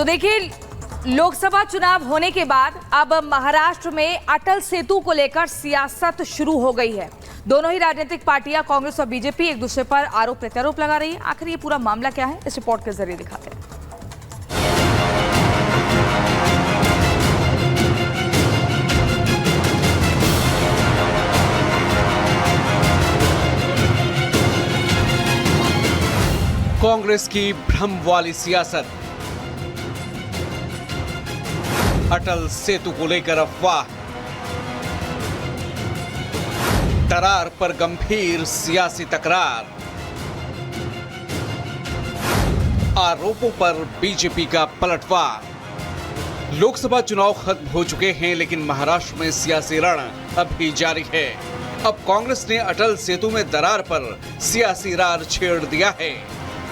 तो देखिए, लोकसभा चुनाव होने के बाद अब महाराष्ट्र में अटल सेतु को लेकर सियासत शुरू हो गई है। दोनों ही राजनीतिक पार्टियां कांग्रेस और बीजेपी एक दूसरे पर आरोप प्रत्यारोप लगा रही है। आखिर ये पूरा मामला क्या है, इस रिपोर्ट के जरिए दिखाते हैं। कांग्रेस की भ्रम वाली सियासत, अटल सेतु को लेकर अफवाह, दरार पर गंभीर सियासी तकरार, आरोपों पर बीजेपी का पलटवार। लोकसभा चुनाव खत्म हो चुके हैं, लेकिन महाराष्ट्र में सियासी रण अभी जारी है। अब कांग्रेस ने अटल सेतु में दरार पर सियासी रार छेड़ दिया है।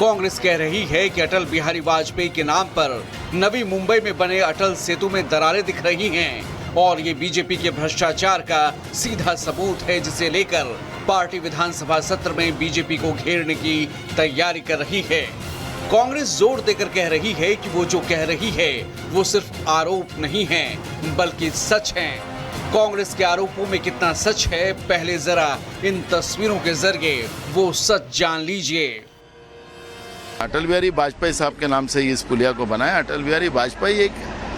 कांग्रेस कह रही है कि अटल बिहारी वाजपेयी के नाम पर नवी मुंबई में बने अटल सेतु में दरारें दिख रही हैं और ये बीजेपी के भ्रष्टाचार का सीधा सबूत है, जिसे लेकर पार्टी विधानसभा सत्र में बीजेपी को घेरने की तैयारी कर रही है। कांग्रेस जोर देकर कह रही है कि वो जो कह रही है वो सिर्फ आरोप नहीं है, बल्कि सच है। कांग्रेस के आरोपों में कितना सच है, पहले जरा इन तस्वीरों के जरिए वो सच जान लीजिए। अटल बिहारी वाजपेयी साहब के नाम से इस पुलिया को बनाया। अटल बिहारी वाजपेयी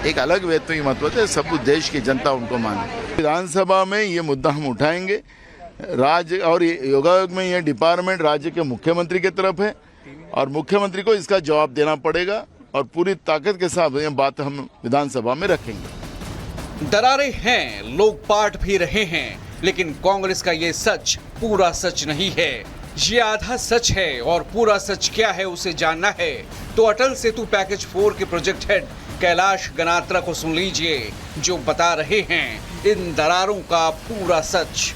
एक अलग व्यक्ति महत्व है, सब देश की जनता उनको माने। विधानसभा में ये मुद्दा हम उठाएंगे। राज्य और योगायोग में ये डिपार्टमेंट राज्य के मुख्यमंत्री की तरफ है और मुख्यमंत्री को इसका जवाब देना पड़ेगा और पूरी ताकत के साथ ये बात हम विधानसभा में रखेंगे। दरारें हैं, लोग पाट भी रहे हैं, लेकिन कांग्रेस का ये सच पूरा सच नहीं है। ये आधा सच है और पूरा सच क्या है उसे जानना है तो अटल सेतु पैकेज 4 के प्रोजेक्ट हेड कैलाश गनात्रा को सुन लीजिए, जो बता रहे हैं इन दरारों का पूरा सच।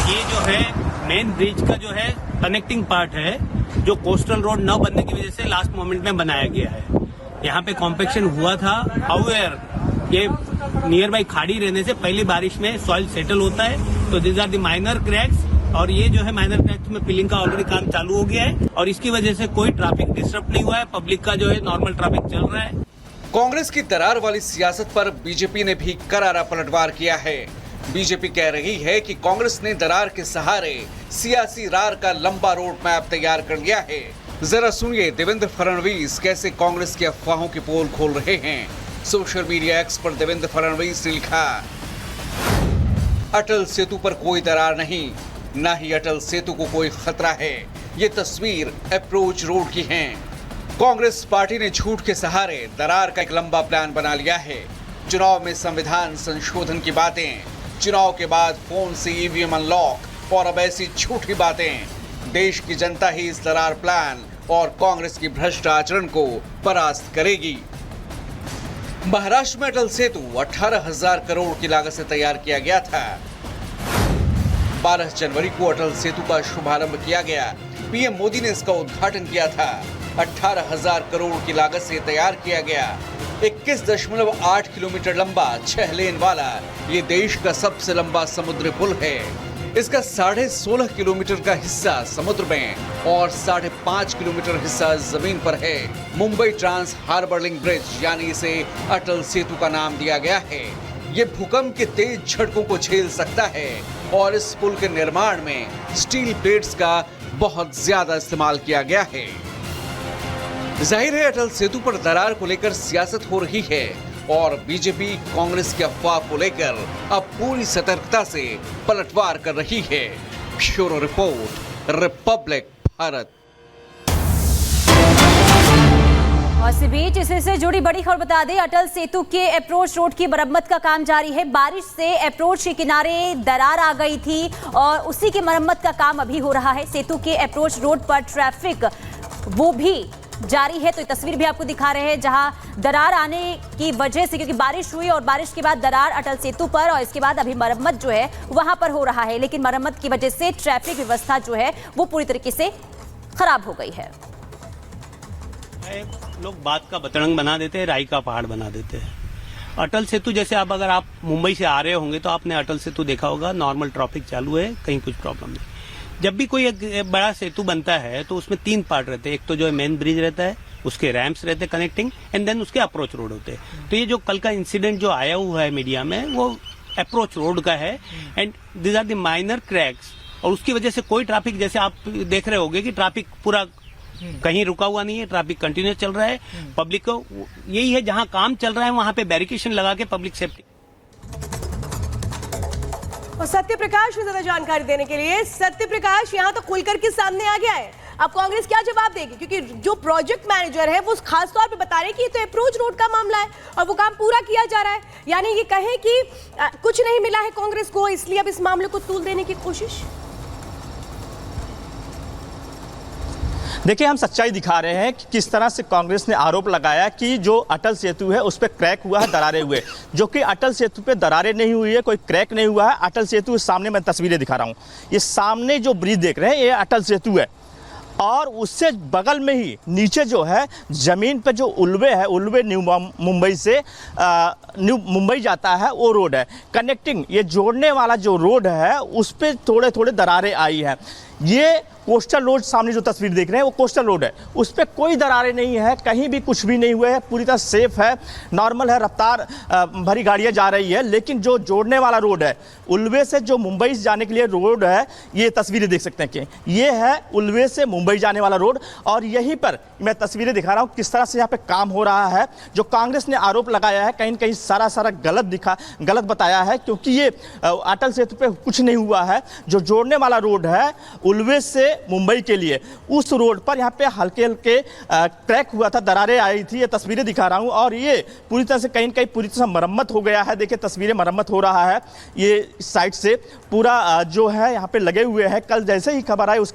ये जो है मेन ब्रिज का जो है कनेक्टिंग पार्ट है, जो कोस्टल रोड न बनने की वजह से लास्ट मोमेंट में बनाया गया है। यहाँ पे कॉम्पेक्शन हुआ था, हाउएवर ये नियर बाई खाड़ी रहने से पहली बारिश में सॉइल सेटल होता है, तो this are the minor cracks और ये जो है माइनर क्रैक्स में फिलिंग का ऑलरेडी काम चालू हो गया है और इसकी वजह से कोई ट्रैफिक डिस्टर्ब नहीं हुआ है, पब्लिक का जो है नॉर्मल ट्रैफिक चल रहा है। कांग्रेस की दरार वाली सियासत पर बीजेपी ने भी करारा पलटवार किया है। बीजेपी कह रही है कि कांग्रेस ने दरार के सहारे सियासी रार का लंबा रोड मैप तैयार कर लिया है। जरा सुनिए देवेंद्र फडणवीस कैसे कांग्रेस की अफवाहों की पोल खोल रहे हैं। सोशल मीडिया एक्स पर देवेंद्र फडणवीस ने लिखा, अटल सेतु पर कोई दरार नहीं, ना ही अटल सेतु को कोई खतरा है। ये तस्वीर अप्रोच रोड की है। कांग्रेस पार्टी ने झूठ के सहारे दरार का एक लंबा प्लान बना लिया है। चुनाव में संविधान संशोधन की बातें, चुनाव के बाद फोन से ईवीएम अनलॉक और अब ऐसी झूठी बातें। देश की जनता ही इस दरार प्लान और कांग्रेस की भ्रष्ट आचरण को परास्त करेगी। महाराष्ट्र में अटल सेतु 18,000 करोड़ की लागत से तैयार किया गया था। 12 जनवरी को अटल सेतु का शुभारंभ किया गया। पीएम मोदी ने इसका उद्घाटन किया था। 18,000 करोड़ की लागत से तैयार किया गया। 21.8 किलोमीटर लंबा 6 लेन वाला ये देश का सबसे लंबा समुद्री पुल है। इसका 16.5 किलोमीटर का हिस्सा समुद्र में और 5.5 किलोमीटर हिस्सा जमीन पर है। Mumbai trans harbour link bridge यानी इसे अटल सेतु का नाम दिया गया है। ये भूकंप के तेज झटकों को झेल सकता है और इस पुल के निर्माण में स्टील प्लेट्स का बहुत ज्यादा इस्तेमाल किया गया है। जाहिर है अटल सेतु पर दरार को लेकर सियासत हो रही है और बीजेपी कांग्रेस की अफवाह को लेकर अब पूरी सतर्कता से पलटवार कर रही है। Bureau report, Republic Bharat. और इसी बीच इससे जुड़ी बड़ी खबर बता दें, अटल सेतु के अप्रोच रोड की मरम्मत का काम जारी है। बारिश से अप्रोच के किनारे दरार आ गई थी और उसी की मरम्मत का काम अभी हो रहा है। सेतु के अप्रोच रोड पर ट्रैफिक वो भी जारी है, तो ये तस्वीर भी आपको दिखा रहे हैं जहां दरार आने की वजह से, क्योंकि बारिश हुई और बारिश के बाद दरार अटल सेतु पर और इसके बाद अभी मरम्मत जो है वहां पर हो रहा है, लेकिन मरम्मत की वजह से ट्रैफिक व्यवस्था जो है वो पूरी तरीके से खराब हो गई है। लोग बात का बतरंग बना देते हैं, राई का पहाड़ बना देते हैं। अटल सेतु जैसे अगर आप मुंबई से आ रहे होंगे तो आपने अटल सेतु देखा होगा, नॉर्मल ट्रैफिक चालू है, कहीं कुछ प्रॉब्लम नहीं। जब भी कोई एक बड़ा सेतु बनता है तो उसमें 3 पार्ट रहते हैं। एक तो जो है मेन ब्रिज रहता है, उसके रैम्प्स रहते कनेक्टिंग एंड देन उसके अप्रोच रोड होते। तो ये जो कल का इंसिडेंट जो आया हुआ है मीडिया में वो अप्रोच रोड का है and these are the minor cracks. और उसकी वजह से कोई ट्रैफिक, जैसे आप देख रहे होंगे कि ट्रैफिक पूरा कहीं रुका हुआ नहीं है, ट्रैफिक कंटिन्यूस चल रहा है। पब्लिक को यही है, जहां काम चल रहा है वहां पे बैरिकेशन लगा के पब्लिक सेफ्टी। और सत्य प्रकाश में ज्यादा जानकारी देने के लिए, सत्य प्रकाश यहाँ तो खुलकर के सामने आ गया है, अब कांग्रेस क्या जवाब देगी? क्योंकि जो प्रोजेक्ट मैनेजर है वो खास तौर पे बता रहे हैं कि ये तो अप्रोच रोड का मामला है और वो काम पूरा किया जा रहा है, यानी ये कहें कि कुछ नहीं मिला है कांग्रेस को, इसलिए अब इस मामले को तूल देने की कोशिश। देखिए, हम सच्चाई दिखा रहे हैं कि किस तरह से कांग्रेस ने आरोप लगाया कि जो अटल सेतु है उस पर क्रैक हुआ है, दरारें हुए, जो कि अटल सेतु पे दरारें नहीं हुई है, कोई क्रैक नहीं हुआ है। अटल सेतु सामने मैं तस्वीरें दिखा रहा हूँ, ये सामने जो ब्रिज देख रहे हैं ये अटल सेतु है और उससे बगल में ही नीचे जो है जमीन पे जो उल्वे है, उल्वे न्यू मुंबई से न्यू मुंबई जाता है वो रोड है, कनेक्टिंग ये जोड़ने वाला जो रोड है उस पर थोड़े थोड़े दरारें आई हैं। ये कोस्टल रोड सामने जो तस्वीर देख रहे हैं वो कोस्टल रोड है, उस पर कोई दरारें नहीं है, कहीं भी कुछ भी नहीं हुए है, पूरी तरह सेफ है, नॉर्मल है, रफ्तार भरी गाड़ियां जा रही है। लेकिन जो जोड़ने वाला रोड है, उल्वे से जो मुंबई जाने के लिए रोड है, ये तस्वीरें देख सकते हैं कि ये है उल्वे से मुंबई जाने वाला रोड और यहीं पर मैं तस्वीरें दिखा रहा हूँ किस तरह से यहाँ पे काम हो रहा है। जो कांग्रेस ने आरोप लगाया है कहीं न कहीं सारा गलत बताया है, क्योंकि ये अटल सेतु पे कुछ नहीं हुआ है। जो जोड़ने वाला रोड है उल्वे से मुंबई के लिए, उस रोड पर यहाँ पे हल्के हल्के क्रैक हुआ था, दरारें आई थी, ये तस्वीरें दिखा रहा हूँ और ये पूरी तरह से कहीं न कहीं पूरी तरह से मरम्मत हो गया है। देखिए तस्वीरें, मरम्मत हो रहा है, ये साइड से पूरा जो है यहाँ पे लगे हुए हैं। कल जैसे ही खबर आई उसके